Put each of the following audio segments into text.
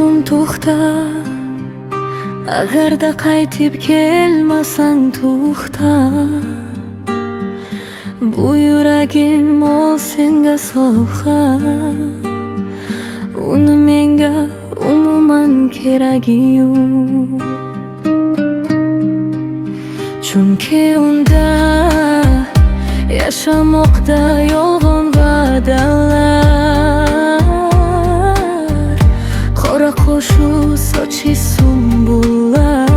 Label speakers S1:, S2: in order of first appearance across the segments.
S1: zum to'xta, agarda qaytib kelmasang to'xta. Bu yuragim ol senga sovg'a, uni menga umuman keragi yo'q. Chunki unda yashamoqda yolg'on va'dalar, qora qo'shu sochi sumbullar,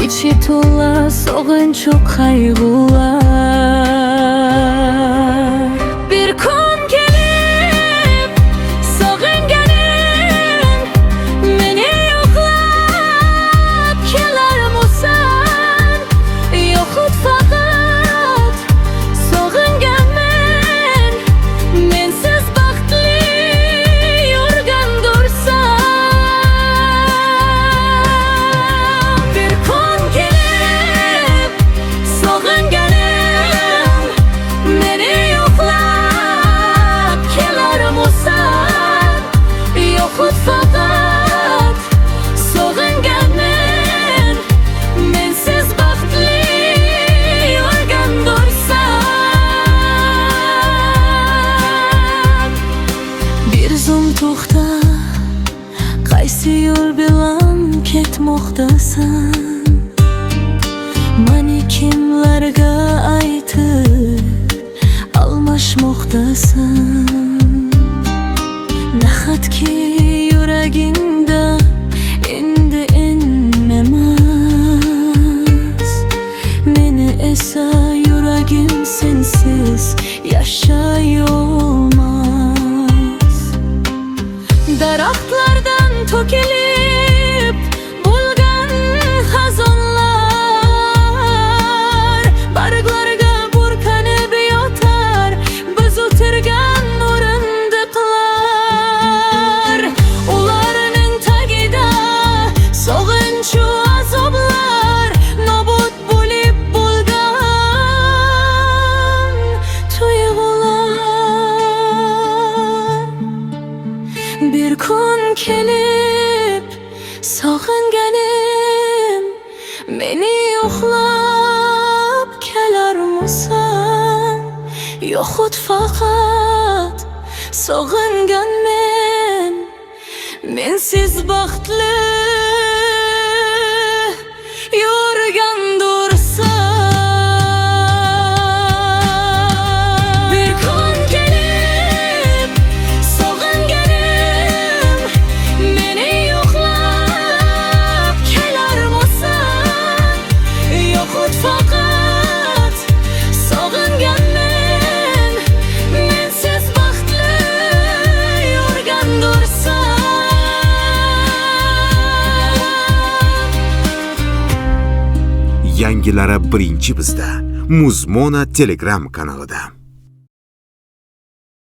S1: ichi to'la sog'inchu qayg'ular. Bir kun kelib sog'inganim meni yo'qlab kelarmisan? Yoxud faqat sog'inganman, mensiz baxtli yurgandursan. Bir kun kelib sog'inganim meni yo'qlab kelarmisan? Yoxud faqat sog'inganman, mensiz baxtli yurgandursan. Bir zum to'xta, qaysi yo'l bilan ketmoqdasan? Mani kimlarga aytib almashmoqdasan? Nahotki yuragingda endi emas, meni esa yuragim sensiz yashayolmas. Daraxtlardan to'kilib bo'lgan xazonlar, barglarga burkanib yotar biz o'tirgan o'rindiqlar. Ularning tagida sog'inchu azoblar, nobud bo'lib bo'lgan tuyg'ular. Bir kun kelib sog'inganim meni yo'qlab kelarmisan? Yoxud faqat sog'inganman, mensiz baxtli yurgandursan. Bir kun kelib sog'inganim meni yo'qlab kelarmisan? Yoxud faqat sog'inganman, mensiz baxtli yurgandursan.
S2: Yangilari birinchi bizda Muzmona Telegram kanalida.